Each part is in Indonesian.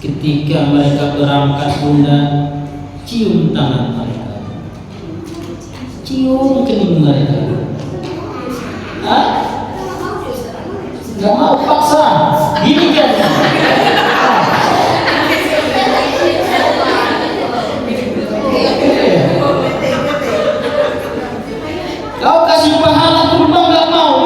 Ketika mereka berangkat, Bunda, cium tangan mereka, cium kening mereka. Gak mau paksa, gini kan? Kau kasih pahala kurban gak mau,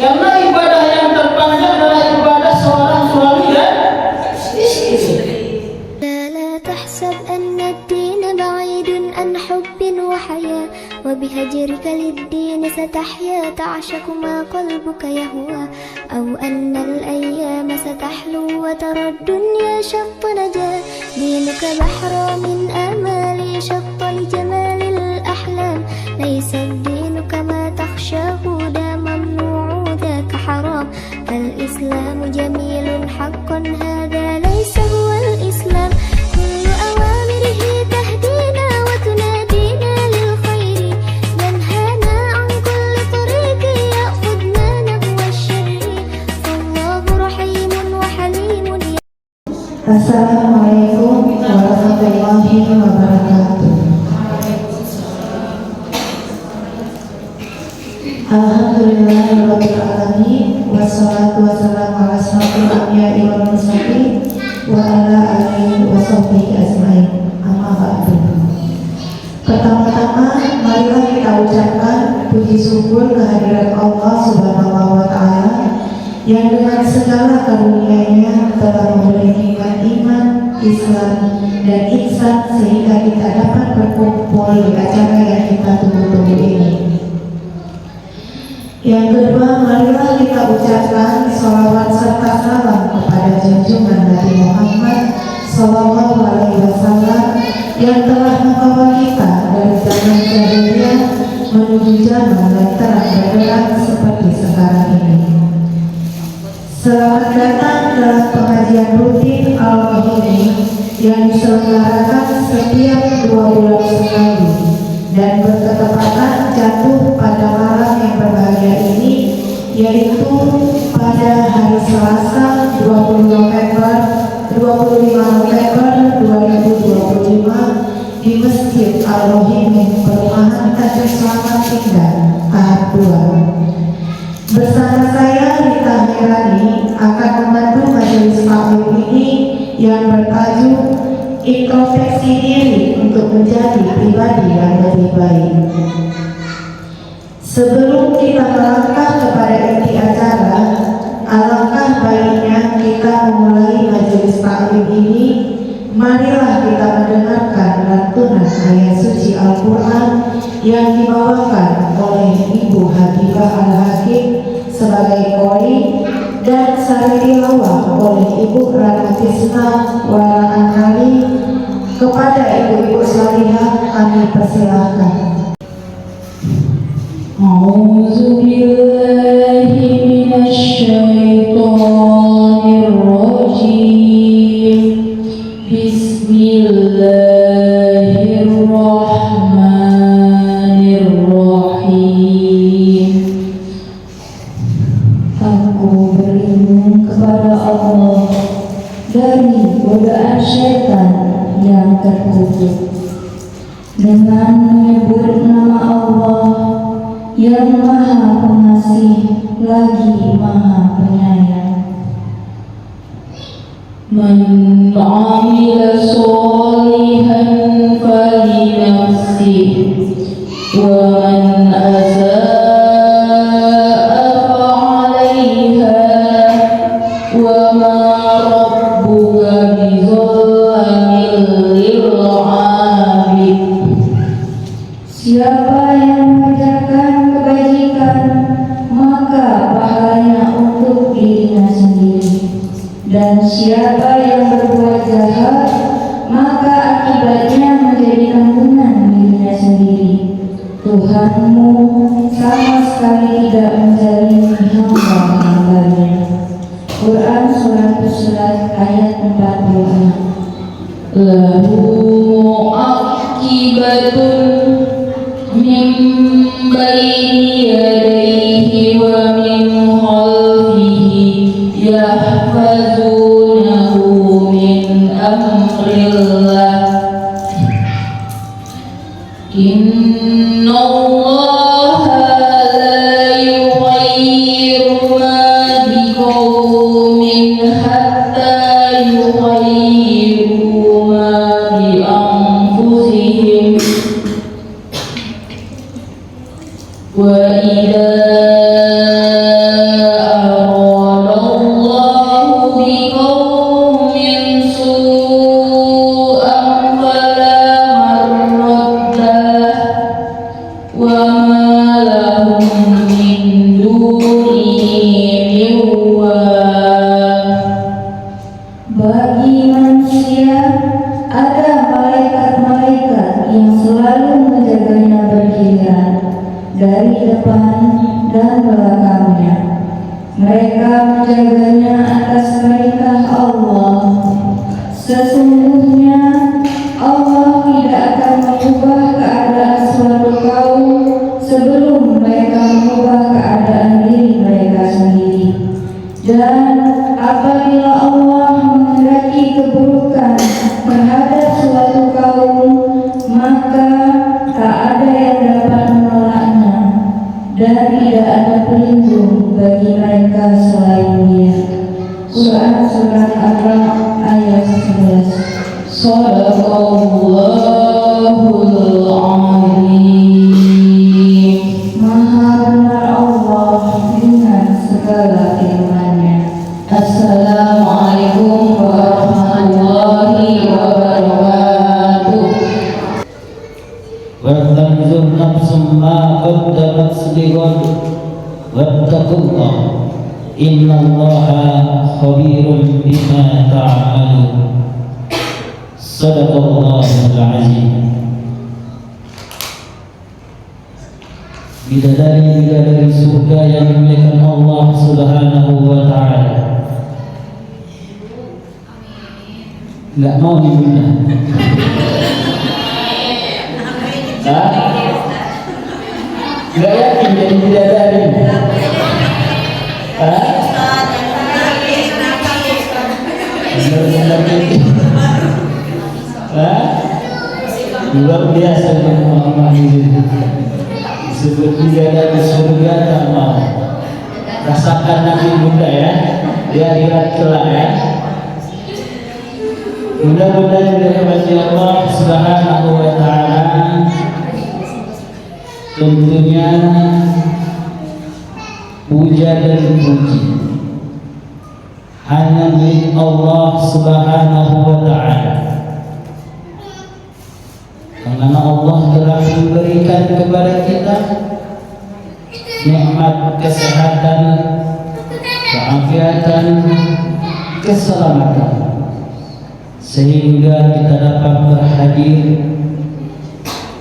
karena ibadah yang terpanjang adalah ibadah seorang suami dan istri. لا تحسب أن الدين بعيد عن حب وحياة وبهجرك للدين ستحيا تعشق ما قلبك يهوى أو أن الأيام ستحلو وترى الدنيا شط نجاة دينك بحر من آمالي شط لجمال الأحلام ليس الدين كما تخشاه دا ممنوع ذاك حرام فالإسلام جميل حقا هذا ليس هو الإسلام كل أوامره تهدينا وتنادينا للخير ينهانا عن كل طريق يأخذنا نحو الشر فالله رحيم وحليم. Assalamualaikum warahmatullahi wabarakatuh. Alhamdulillahirabbil alamin wassalatu wassalamu ala asyrofil anbiya'i wal mursalin wa ala alihi washabbihi ajmain. Amma ba'du. Pertama-tama marilah kita ucapkan puji syukur kehadirat Allah Subhanahu wa taala yang dengan segala karunia-Nya telah memberi nikmat iman, Islam, dan ihsan sehingga kita dapat berkumpul di acara yang kita tunggu-tunggu ini. Yang kedua, marilah kita ucapkan sholawat serta salam kepada junjungan Nabi Muhammad Sallallahu Alaihi Wasallam yang telah membawa kita dari zaman jahiliyah menuju zaman yang terang benderang seperti sekarang ini. Selamat datang dalam pengajian rutin Al-Muhyiddin yang diselenggarakan setiap 2 bulan sekali dan bertepatan jatuh pada malam yang berbahagia ini, yaitu pada hari Selasa 25 November 2025 di Masjid Al-Muhyiddin Perumahan Tanjung Selamat Indah tahap 2. Bersama saya Rita Mirani akan membantu majelis taklim ini yang bertajuk introspeksi diri untuk menjadi pribadi yang lebih baik. Sebelum kita melangkah kepada inti acara, alangkah baiknya kita memulai majelis taklim ini. Marilah kita mendengarkan lantunan ayat suci Al-Quran yang dibawakan oleh Ibu Habibah Al-Hakim sebagai qori dan sari tilawah oleh Ibu Ratnatisna Waraanali. Kepada ibu-ibu salihah kami persilahkan. A'udzubillahi minasyaitonir rajim. Bismillahirrahmanirrahim. Aku berlindung kepada Allah dari godaan syaitan yang terkutuk dengan menyebut nama Allah yang Maha Pengasih lagi Maha Penyayang. Man 'amila sholihan falinafsihi wa man azaa'a fa'alaiha wa ma rabbuka bizallamin lil 'abid. Siapa yang mengerjakan kebajikan, maka pahalanya untuk dirinya sendiri. Dan siapa yang berbuat jahat, maka akibatnya menjadi tanggungan dirinya sendiri. Tuhanmu sama sekali tidak menzalimi hamba-hambanya. Quran Surah Fussilat ayat 46. Lahu akibatun min baini yadayhi wa min mereka menjaganya atas perintah Allah. Sesungguhnya Allah tidak akan mengubah keadaan suatu kaum sebelum mereka mengubah keadaan diri mereka sendiri. Dan apabila Allah menghendaki keburukan terhadap suatu kaum, maka tak ada yang dapat menolaknya, dan tidak ada pelindung bagi mereka selain Dia. Quran Surat Al-Ra'd ayat 11. Sadaqallahul Azim. Maha benar Allah dengan segala firman-Nya. Assalamualaikum warahmatullahi wabarakatuh. Watanzur nafsum ma qaddamat lighad wattaqullah innallaha khabirun bima ta'malun. Sadaqallahul azim. Bidadari surga yang dimuliakan Allah Subhanahu wa ta'ala. Enggak mau diundang. Enggak yakin jadi bidadari. Luar biasa Muhammad ini. Sebut bidadari surga tak mau. Rasakan nanti bunda ya, di akhirat kelak ya. Mudah-mudahan dirahmati Allah Subhanahu wa ta'ala. Tentunya puja dan puji hanya milik Allah Subhanahu wa ta'ala. Karena Allah telah memberikan kepada kita nikmat kesehatan, keafiatan, keselamatan, sehingga kita dapat berhadir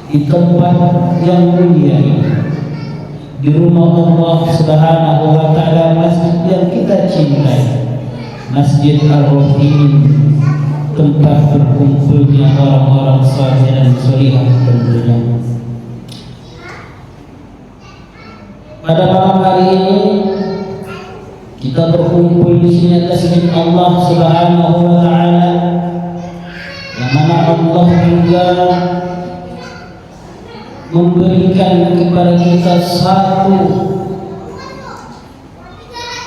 di tempat yang mulia ini, di rumah Allah Subhanahu wa ta'ala, masjid yang kita cintai, Masjid Ar-Rahim, tempat berkumpulnya orang-orang saleh dan salihah tentunya. Pada malam hari ini kita berkumpul di sini atas izin Allah Subhanahu wa ta'ala, yang mana Allah juga memberikan kepada kita satu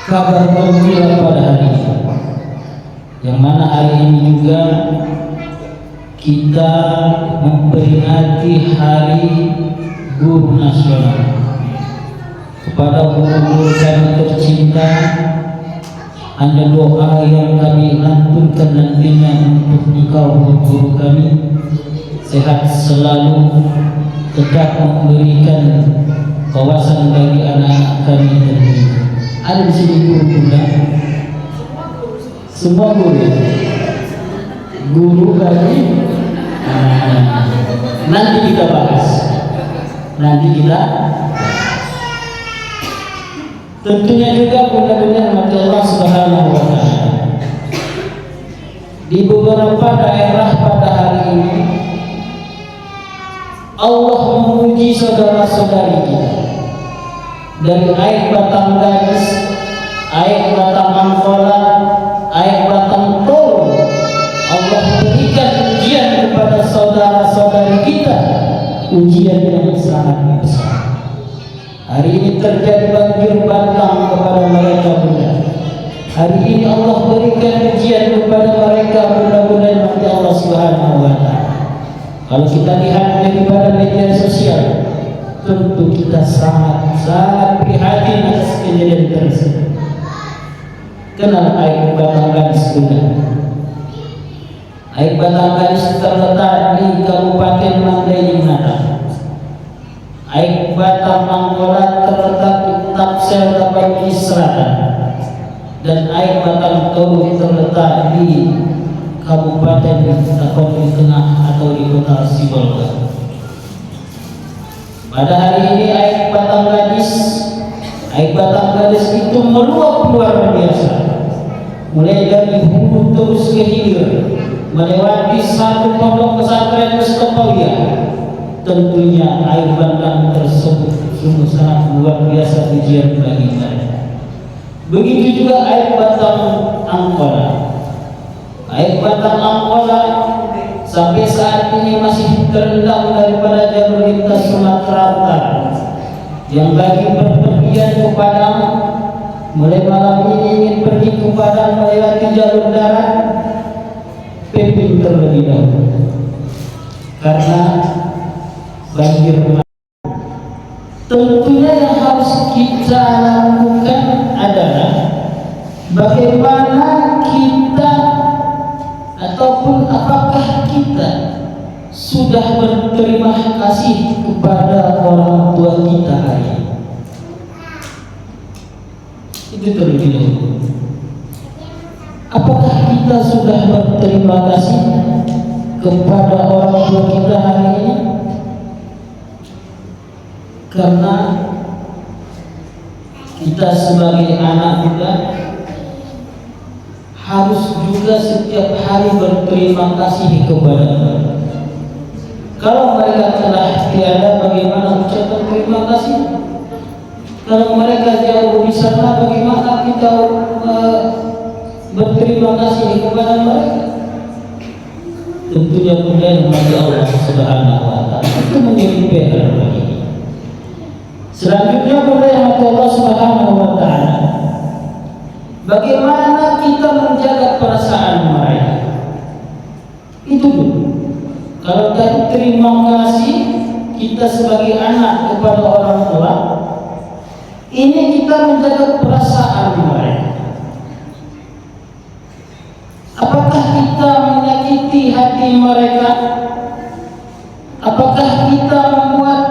kabar gembira pada hari ini, yang mana hari ini juga kita memperingati Hari Guru Nasional. Kepada guru-guru kami tercinta, ada doa yang kami lantunkan nantinya untuk engkau guru kami, sehat selalu, tetap memberikan kawasan bagi anak-anak kami tentunya. Ada di sini guru bunda, semua guru kami. Nanti kita bahas. Tentunya juga benar-benar mati Allah Subhanahu wa ta'ala. Di beberapa daerah pada hari ini Allah memuji saudara-saudari kita. Dari Aik Batang Gadis, Aik Batang Angkola, Aik Batang Toro, Allah berikan ujian kepada saudara-saudari kita, ujian yang sangat besar. Hari ini terjadi banjir bandang kepada mereka bunda. Hari ini Allah berikan ujian kepada mereka bunda-bunda mati Allah Subhanahu wa ta'ala. Kalau kita lihat daripada media sosial, tentu kita sangat prihatin atas kejadian tersebut. Kenal Aik Batang Gadis bunda? Aik Batang Gadis terletak di Kabupaten Mandailing Natal. Aik Batang Angkola terletak di Tapsel Tapanuli Selatan, dan Aik Batang Toro terletak di Kabupaten Tapanuli Tengah atau di Kota Sibolga. Pada hari ini Aik Batang Gadis Air batang gadis itu meluap luar biasa, mulai dari hulu terus ke hilir, melewati satu pondok pesantren Mustafawiah. Tentunya air bandang tersebut sungguh sangat luar biasa ujian bagi mereka. Begitu juga air batang Angkola. Air batang Angkola sampai saat ini masih terendam daripada jalur lintas Sumatera Utara, yang bagi berpergian ke Padang, mulai malam ini ingin pergi ke Padang melewati jalur darat, pemping terlebih dahulu karena banjir. Tentunya yang harus kita lakukan adalah bagaimana kita ataupun apakah kita sudah berterima kasih kepada orang tua kita hari ini. Itu terlebih dahulu. Apakah kita sudah berterima kasih kepada orang tua kita hari ini? Karena kita sebagai anak muda harus juga setiap hari berterima kasih kepada mereka. Kalau mereka telah tiada, bagaimana ucapan terima kasih? Kalau mereka jauh di sana, bagaimana kita berterima kasih kepada mereka? Tentunya kemudian bagi Allah Subhanahu wa Ta'ala itu menjadi PR bagi kita. Selanjutnya kemudian Allah Subhanahu wa Ta'ala, bagaimana kita menjaga perasaan mereka? Itu dulu. Kalau tadi terima kasih kita sebagai anak kepada orang tua, ini kita menjaga perasaan mereka. Apakah kita menyakiti hati mereka? Apakah kita membuat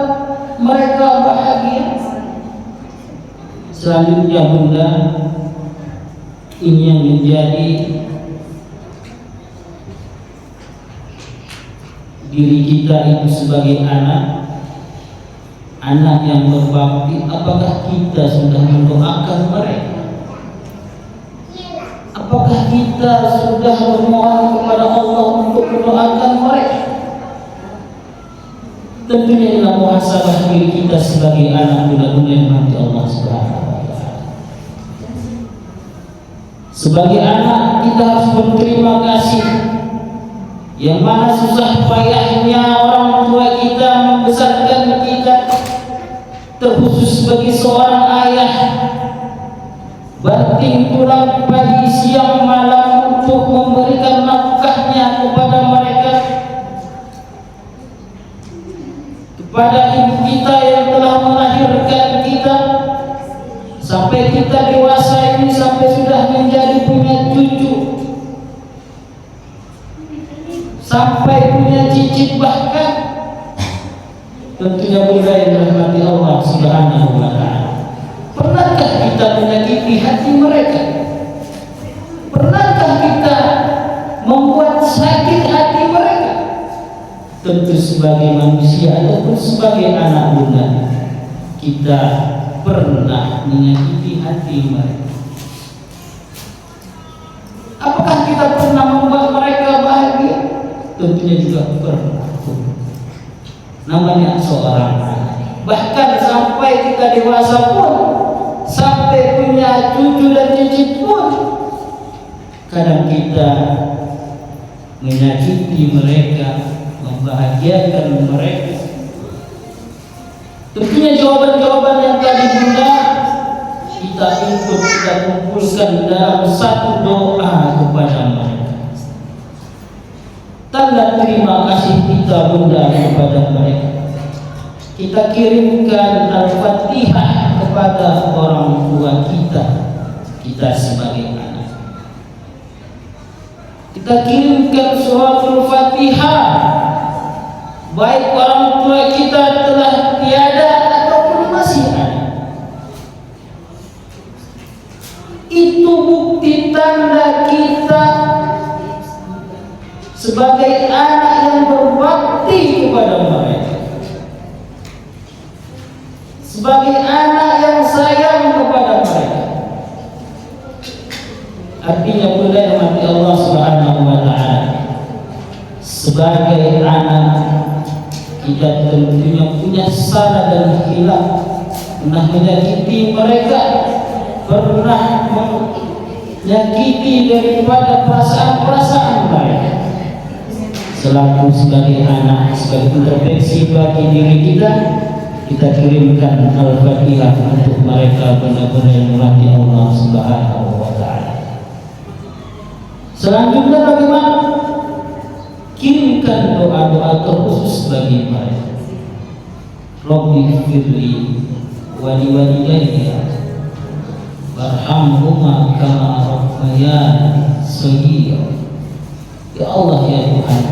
mereka bahagia? Selanjutnya bunda, ini yang menjadi diri kita itu sebagai anak yang berbakti. Apakah kita sudah mendoakan mereka? Apakah kita sudah bermohon kepada Allah untuk mendoakan mereka? Tentunya adalah muhasabah diri kita sebagai anak muda-muda yang nanti Allah Subhanahu wa Ta'ala. Sebagai anak kita harus berterima kasih, yang mana susah payahnya orang tua kita membesarkan kita, terkhusus bagi seorang ayah, banting tulang pagi siang malam untuk memberikan nafkahnya kepada mereka, kepada ibu kita yang telah melahirkan kita, sampai kita dewasa ini, sampai sudah menjadi punya cucu, sampai punya cicit, bahkan tentunya bunda yang dirahmati Allah Subhanahu wa Ta'ala. Pernahkah kita menyakiti hati mereka? Pernahkah kita membuat sakit hati mereka? Tentu sebagai manusia ataupun sebagai anak bunda, kita pernah menyakiti hati mereka. Apakah kita pernah membuat mereka bahagia? Tentunya juga pernah. Namanya seorang anak. Bahkan sampai kita dewasa pun, sampai punya cucu dan cicit pun, kadang kita menyakiti mereka, membahagiakan mereka. Tentunya jawaban-jawaban yang tadi bunda kita ikut, kita kumpulkan dalam satu doa kepada mereka. Tanda terima kasih kita bunda kepada mereka, kita kirimkan Al-Fatihah kepada orang tua kita, kita sebagai anak. Kita kirimkan suratul Fatihah, baik orang tua kita telah tiada ataupun masih ada. Itu bukti tanda kita sebagai anak yang berbakti kepada mereka, sebagai anak yang sayang Artinya bunda yang mati Allah Subhanahu wa Ta'ala, sebagai anak kita tentunya punya salah dan hilaf, pernah menyakiti mereka, pernah menyakiti daripada perasaan-perasaan mereka. Selaku sebagai anak, sebagai introspeksi bagi diri kita, kita kirimkan Al-Fatihah untuk mereka benar-benar yang mati Allah Subhanahu wa Ta'ala. Selanjutnya bagaimana? Kirimkan doa-doa terkhusus bagi mereka. Rabbi firli wali walidayya warhamhuma kama rabbayani shaghira. Ya Allah, ya Tuhan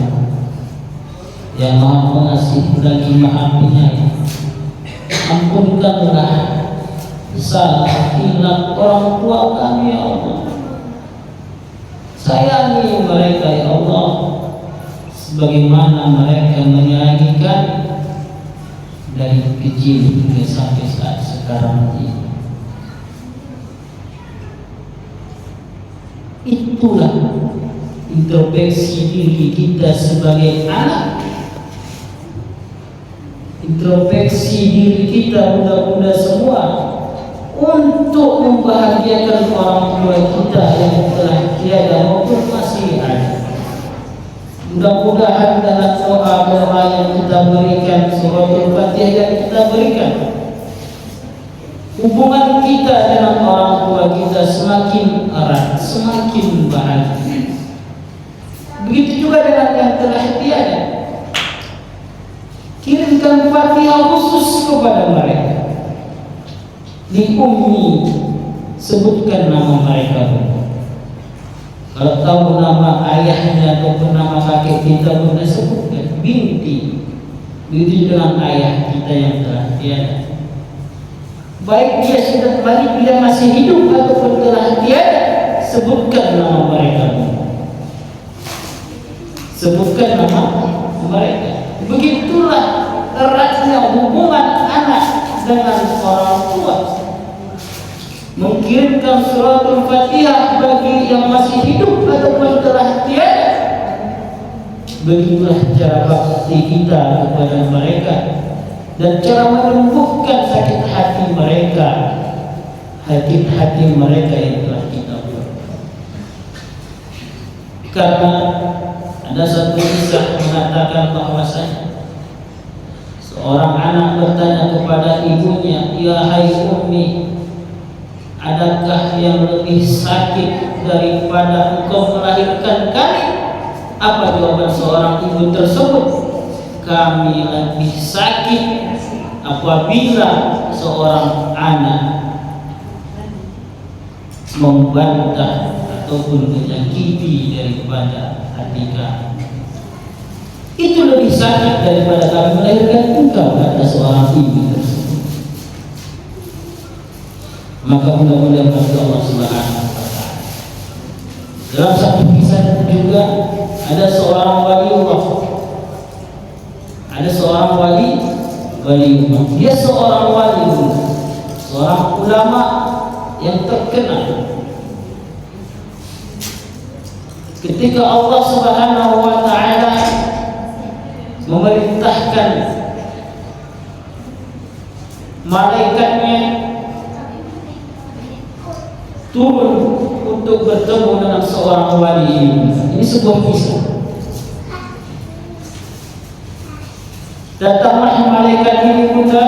yang Maha Pengasih lagi Maha Penyayang, ampunkanlah salah hilaf orang tua kami ya Allah. Sayangi mereka ya Allah, sebagaimana mereka menyayangi kami dari kecil hingga sampai saat sekarang ini. Itulah introspeksi diri kita sebagai anak, introspeksi diri kita bunda-bunda semua untuk membahagiakan orang tua kita yang telah tiada maupun masih ada. Mudah-mudahan dalam doa-doa yang kita berikan, suratul Fatihah yang kita berikan, hubungan kita dengan orang tua kita semakin erat, semakin bahagia. Begitu juga dengan yang telah tiada. Kirimkan Fatihah khusus kepada mereka. Di ummi, sebutkan nama mereka. Kalau tahu nama ayahnya ataupun nama kakek kita, boleh sebutkan binti. Begitu dengan ayah kita yang telah tiada. Baik dia sudah balik, dia masih hidup ataupun telah tiada, sebutkan nama mereka. Sebutkan nama mereka. Begitulah eratnya hubungan anak dengan orang tua. Mengirimkan suratul Fatihah bagi yang masih hidup ataupun telah tiada. Begitulah cara bakti kita kepada mereka dan cara melumpuhkan sakit hati mereka, hati mereka yang telah kita buat. Karena ada satu kisah mengatakan bahwasanya seorang anak bertanya kepada ibunya, "Ya hai ummi, adakah yang lebih sakit daripada engkau melahirkan kami?" Apa jawaban seorang ibu tersebut? "Kami lebih sakit apabila seorang anak membantah ataupun menyakiti daripada hati kami. Itu lebih sakit daripada kami melahirkan engkau," kata seorang ibu tersebut. Maka mudah-mudahan Allah Subhanahu wa Ta'ala. Dalam satu kisah juga ada seorang waliullah. Ada seorang waliullah. Dia seorang waliullah, seorang ulama yang terkenal. Ketika Allah Subhanahu wa Ta'ala memerintahkan malaikatnya turun untuk bertemu dengan seorang wali ini sebuah kisah. Datanglah malaikat ini juga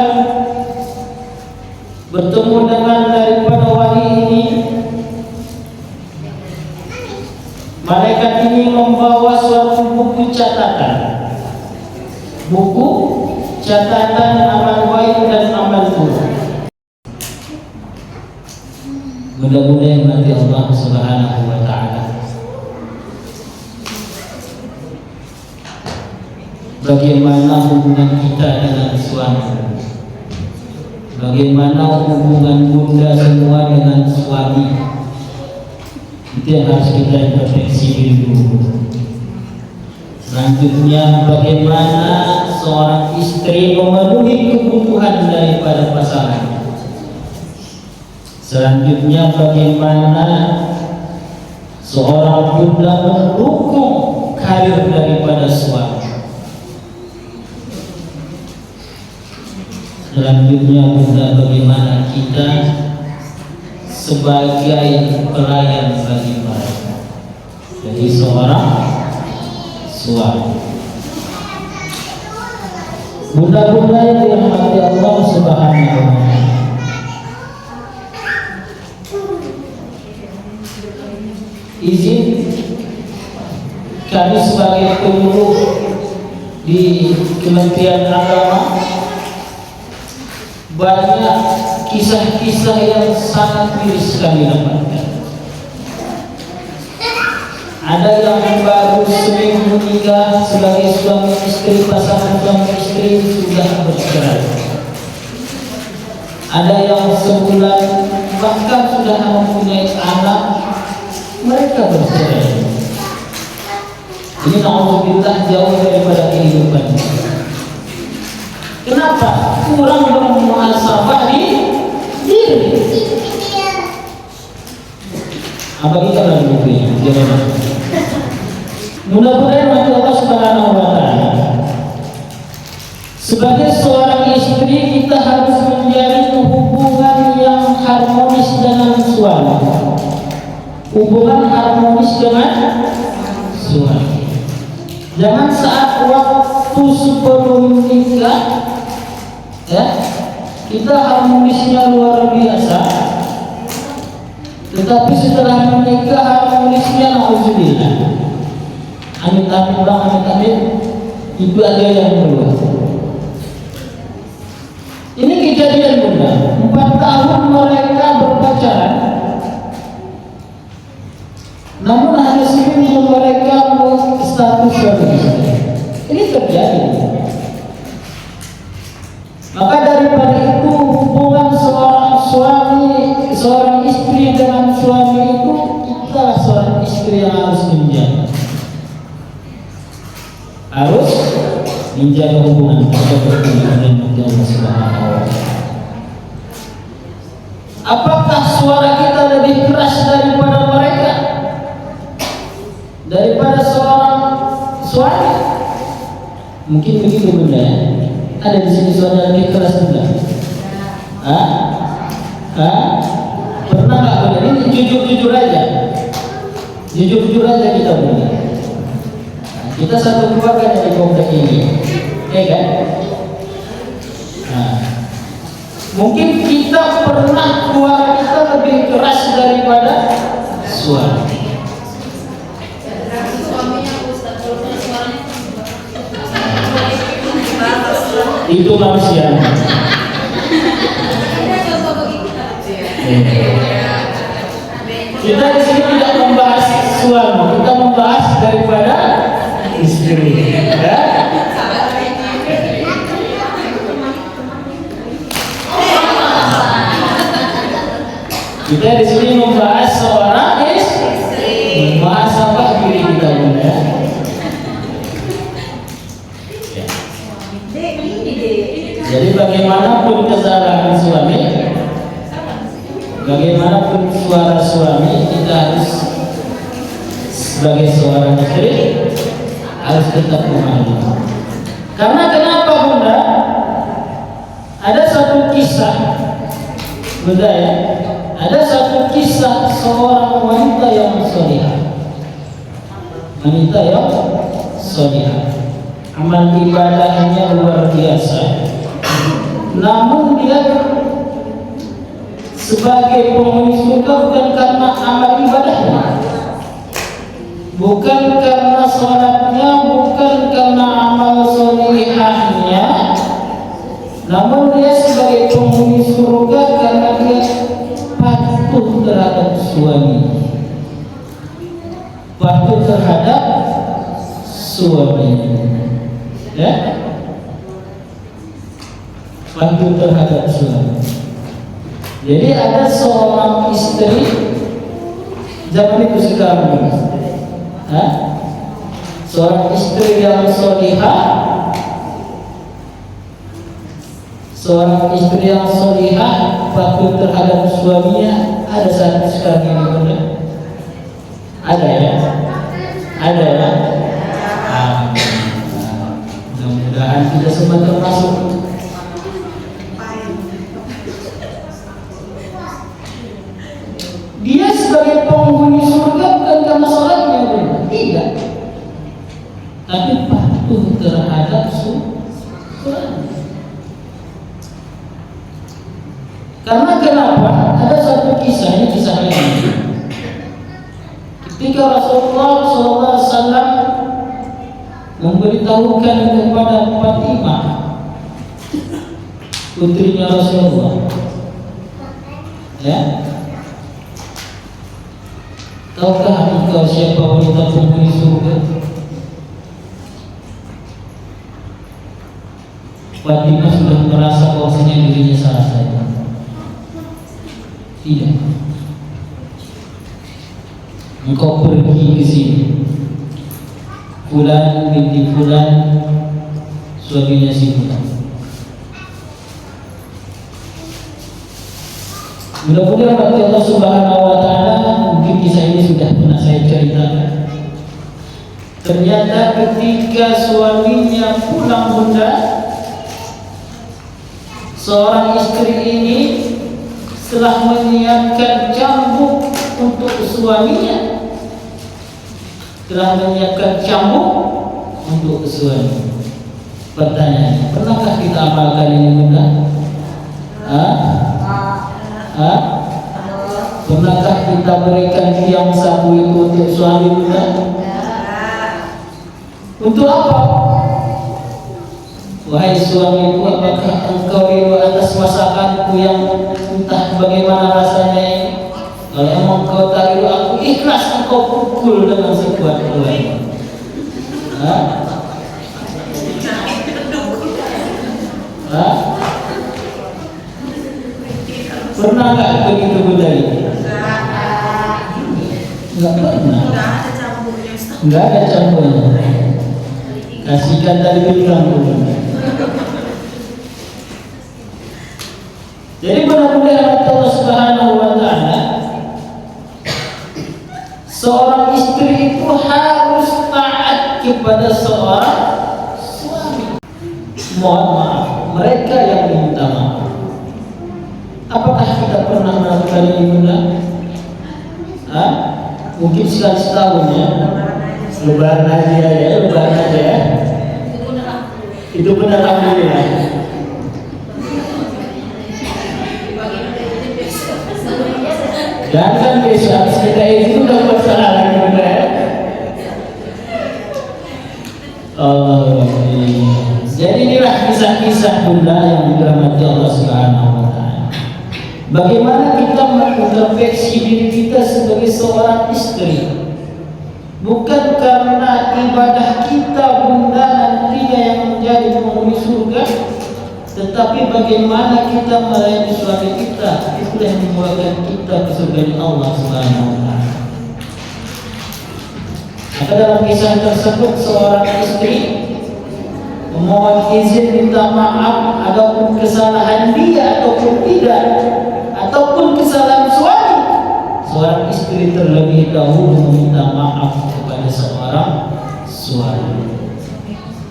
bertemu dengan daripada wali ini. Malaikat ini membawa suatu buku catatan, buku catatan amal baik dan amal buruk. Mudah-mudahan nanti Allah Subhanahu wa Ta'ala bagaimana hubungan kita dengan suami, bagaimana hubungan bunda semua dengan suami. Itu yang harus kita introspeksi dulu. Selanjutnya, bagaimana seorang istri memenuhi kebutuhan daripada pasangan. Selanjutnya, bagaimana seorang bunda mendukung karir daripada suami. Selanjutnya bunda, bagaimana kita sebagai pelayan bagi mereka, jadi seorang suami. Bunda-bunda yang dirahmati Allah Subhanahu wa Ta'ala, izin kami sebagai pengurus di Kementerian Agama banyak kisah-kisah yang sangat miris kami dapatkan. Ada yang baru seminggu menikah sebagai suami istri, pasangan suami istri sudah bercerai. Ada yang sebulan bahkan sudah mempunyai anak, mereka bercerai. Ini na'udzubillah jauh daripada kehidupan. Kenapa? Kurang bermuhasabah di diri. Apa kita lagi begini? Jangan. Mudah-mudahan Allah Subhanahu wa Ta'ala, sebagai seorang istri kita harus menjalin hubungan yang harmonis dengan suami. Hubungan harmonis dengan suami. Jangan saat waktu sebelum nikah ya, kita harmonisnya luar biasa, tetapi setelah menikah harmonisnya na'udzubillah, amit-amit bang, amit-amit, itu ada yang keluar. Ini kejadian bunda, 4 tahun mereka berpacaran, namun hanya seminggu mereka status suami istri. Ini terjadi. Maka daripada itu hubungan seorang suami, seorang istri dengan suami itu, kita seorang istri yang harus menjaga. Harus menjaga hubungan tersebut dengan Allah Subhanahu wa Ta'ala. Apakah suara kita lebih keras daripada mereka? Daripada seorang suami? Mungkin begitu bunda ya. Ada di sini suara lebih keras bunda? Pernah nggak bunda? Ini jujur-jujur aja. Jujur-jujur aja kita bunda. Kita satu keluarga dari komplek ini, ya kan? Nah, mungkin kita pernah suara kita lebih keras daripada suami. Itu manusia. Kita di sini tidak membahas suami, kita membahas daripada istri. Ya? Kita di sini membahas seorang istri, membahas apa diri kita bunda. Jadi bagaimanapun kesalahan suami, bagaimanapun suara suami, kita harus sebagai seorang istri harus tetap memahami. Karena kenapa bunda? Ada satu kisah bunda ya, ada satu kisah seorang wanita yang salihah, wanita yang salihah, amal ibadahnya luar biasa. Namun dia sebagai penghuni surga bukan karena amal ibadahnya, bukan karena sholatnya, bukan karena amal solihahnya, namun dia sebagai penghuni surga karena dia patuh terhadap suami, patuh terhadap suami, ya, patuh terhadap suami. Jadi ada seorang istri zaman itu sekarang, seorang istri yang solihah, seorang istri yang solihah patuh terhadap suaminya. Ada satu sekarang ini bunda, Ada ya? Ada ya? Mudah-mudahan tidak semua termasuk. Dia sebagai penghuni surga bukan karena sholatnya, tidak, tapi patuh terhadap sunnah. Karena kenapa? Ada satu kisah, ini kisah ini. Ketika Rasulullah SAW memberitahukan kepada Fatimah, putrinya Rasulullah, ya, tahukah engkau siapa wanita penghuni surga? Fatimah sudah merasa bahwasanya dirinya salah saja. Tidak. Engkau pergi ke sini, Fulan binti Fulan, suaminya si Fulan. Mudah-mudahan bagi Allah Subhanahu wa Ta'ala, mungkin kisah ini sudah pernah saya ceritakan. Ternyata ketika suaminya pulang bunda, seorang istri ini setelah menyiapkan cambuk untuk suaminya, Pertanyaan, pernahkah kita amalkan ini bunda? Pernahkah kita berikan tiang sapu itu untuk suami bunda? Untuk apa? Wahai suamiku, apakah engkau rindu atas masakanku yang entah bagaimana rasanya ini? Kalau emang kau tak rindu, aku ikhlas engkau pukul dengan sekuat kuat. Pernah nggak begitu bunda ini? Nggak pernah. Nggak ada campurnya. Kasihkan tadi bilang dulu. Jadi mudah-mudahan Allah Subhanahu wa Ta'ala, seorang istri itu harus taat kepada seorang suami. Mohon maaf, mereka yang diminta maaf. Apakah kita pernah melakukan ini bunda? Mungkin sekali setahun ya. Lebaran aja ya, lebaran aja ya. Itu benar alhamdulillah. Jangan besok habis kita itu udah bersalah lagi bunda ya. Jadi inilah kisah-kisah bunda yang dirahmati Allah Subhanahu wa Ta'ala. Bagaimana kita mengintrospeksi diri kita sebagai seorang istri, bukan karena ibadah kita bunda nantinya yang menjadi penghuni surga, tetapi bagaimana kita melayani suami kita, itulah yang membawakan kita ke surga Allah Subhanahu wa Ta'ala. Maka dalam kisah tersebut seorang istri memohon izin minta maaf adapun kesalahan dia ataupun tidak, ataupun kesalahan suami. Seorang istri terlebih dahulu meminta maaf kepada seorang suami.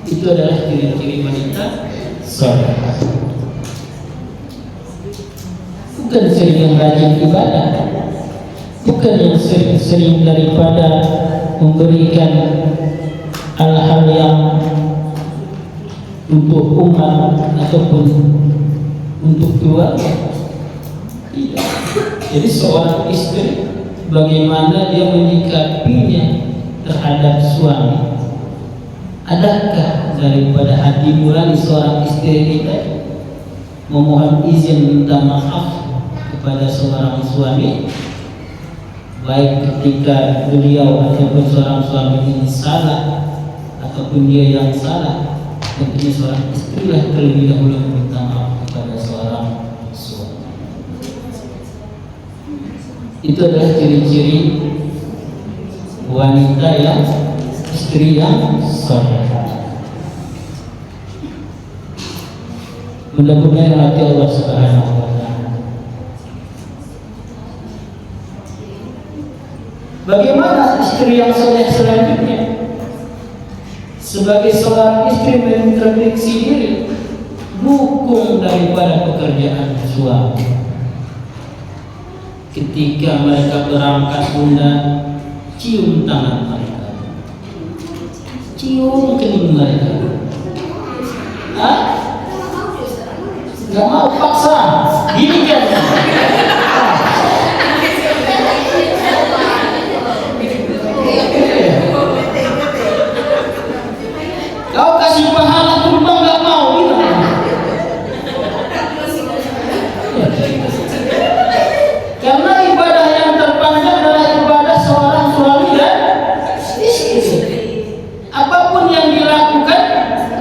Itu adalah ciri-ciri wanita soleh. Bukan sering yang rajin ibadah, bukan yang sering daripada memberikan hal-hal yang untuk umat ataupun untuk keluarga. Tidak. Jadi seorang istri bagaimana dia menyikapinya terhadap suami. Adakah daripada hati nurani seorang istri kita memohon izin minta maaf kepada seorang suami, baik ketika beliau ataupun seorang suami ini salah ataupun dia yang salah? Tentunya seorang istri lah terlebih dahulu meminta maaf kepada seorang suami. Itu adalah ciri-ciri wanita yang istri yang soleh. Mudah-mudahan hati Allah Subhanahu wa Ta'ala. Bagaimana istri yang soleh selanjutnya? Sebagai seorang istri mengintrospeksi diri, dukung daripada pekerjaan suami. Ketika mereka berangkat, bunda, cium tangan mereka, cium kening mereka. Hah? Gak mau, paksa. Gini kan? Kau kasih pahala kurban gak mau gitu. Karena ibadah yang terpanjang adalah ibadah seorang suami dan istri. Apapun yang dilakukan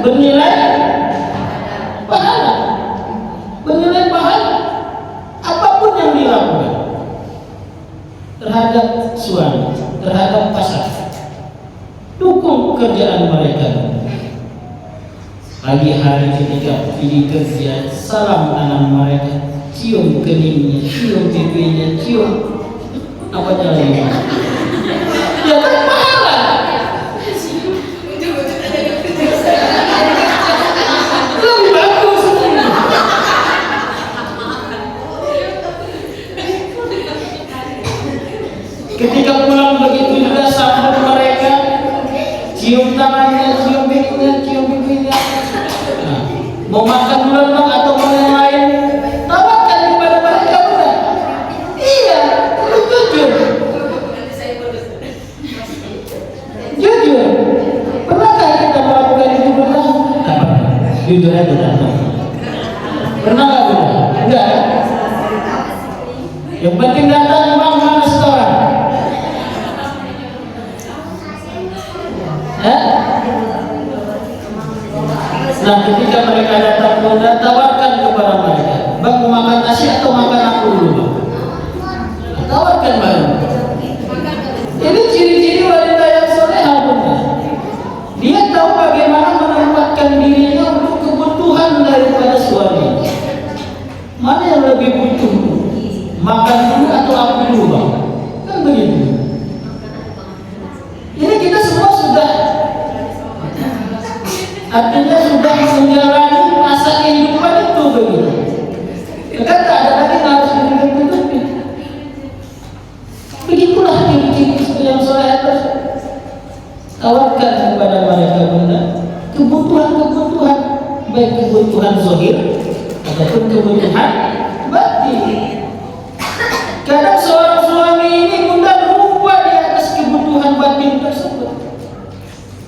bernilai pahala. Bernilai pahala. Apapun yang dilakukan terhadap suami, terhadap pasangan, dukung pekerjaan mereka. Pagi hari ketika pergi kerja, salam tangan mereka, cium keningnya, cium pipinya, cium apa lagi? Ya kan pahala. Lebih bagus. Ketika pulang begitu juga sambut mereka, cium tangannya, cium pipinya, cium pipinya. Mau makan duluan bang atau mau yang lain? Tawarkan kepada mereka bukan? Iya, jujur. Jujur. Pernahkah kita melakukan itu bunda? Jujur aja datang. Pernah nggak bunda? Enggak. Yang penting datang bang, mana setoran? Nah, ketika mereka datang bunda, tawarkan kepada mereka, bang mau makan nasi atau makan aku dulu bang? Tawarkan bang. Ini ciri-ciri wanita yang soleha bunda. Dia tahu bagaimana menempatkan dirinya untuk kebutuhan daripada suami. Mana yang lebih butuh? Makan dulu atau aku dulu bang? Kan begitu. Ini kita semua sudah, artinya sudah menjalani masa kehidupan itu begitu. Kan tak ada lagi harus ditutupi. Begitulah ciri-ciri istri yang soleh tersebut. Tawarkan kepada mereka bunda kebutuhan-kebutuhan, baik kebutuhan zahir ataupun kebutuhan batin. Kadang seorang suami ini bunda lupa di atas kebutuhan batin tersebut.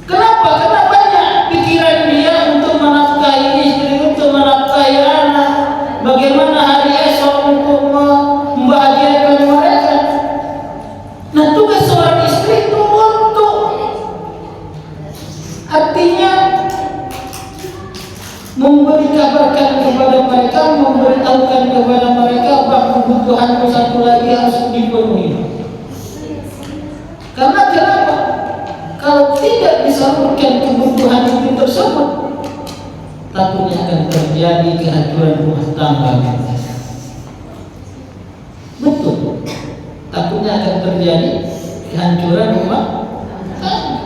Kenapa? Karena banyak pikiran dia untuk menafkahi istri, untuk menafkahi anak, bagaimana hari esok untuk membahagiakan mereka. Nah, tugas seorang istri itu untuk, artinya memberi kabarkan kepada mereka, memberitahukan kepada mereka bahwa kebutuhanmu satu lagi harus dipenuhi. Karena kenapa? Kalau tidak disalurkan kebutuhan itu tersebut, takutnya akan terjadi kehancuran rumah tangga. Betul. Takutnya akan terjadi kehancuran rumah tangga.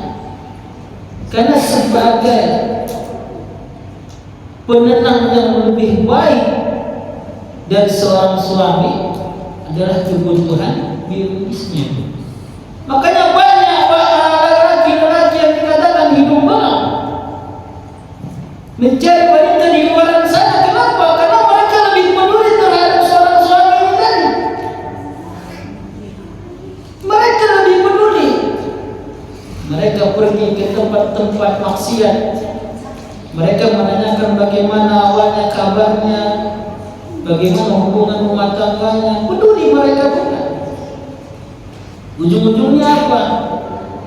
Karena sebagai penenang yang lebih baik dari seorang suami adalah kebutuhan biologisnya. Makanya banyak laki-laki yang dikatakan hidung belang mencari wanita di luar sana. Kenapa? Karena mereka lebih peduli terhadap seorang suami ini tadi. Mereka lebih peduli. Mereka pergi ke tempat-tempat maksiat. Mereka menanyakan bagaimana awalnya, kabarnya, bagaimana hubungan rumah tangganya. Peduli mereka bukan. Ujung-ujungnya apa?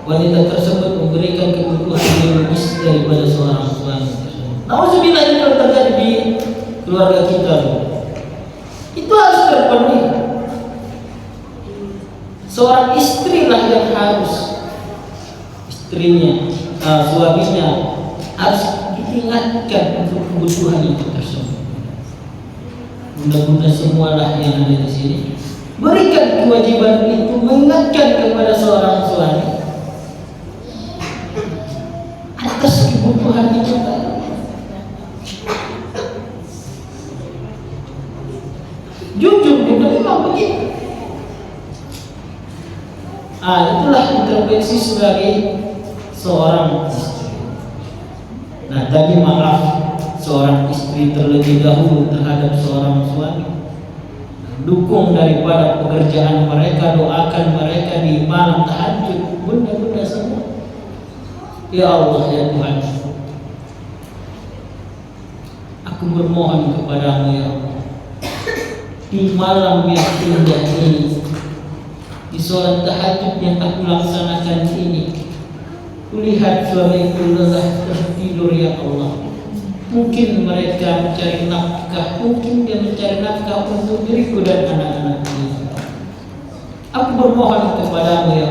Wanita tersebut memberikan kebutuhan biologis daripada seorang suami tersebut. Nauzubillah, itu terjadi di keluarga kita. Itu harus terpenuhi. Seorang istri lah yang harus istrinya, suaminya harus diingatkan untuk kebutuhan itu tersebut. Mudah-mudahan semualah yang ada di sini berikan kewajiban itu mengingatkan kepada seorang Itulah intervensi sebagai seorang istri. Nah, tadi maaf, seorang istri terlebih dahulu terhadap seorang suami. Dukung daripada pekerjaan mereka, doakan mereka di malam tahajud, bunda-bunda semua. Ya Allah, ya Tuhan, aku bermohon kepadamu ya Allah, di malam yang indah ini, di sholat tahajud yang aku laksanakan ini, kulihat suamiku lelah tertidur ya Allah. Mungkin mereka mencari nafkah, mungkin dia mencari nafkah untuk diriku dan anak-anakku. Aku bermohon kepadamu ya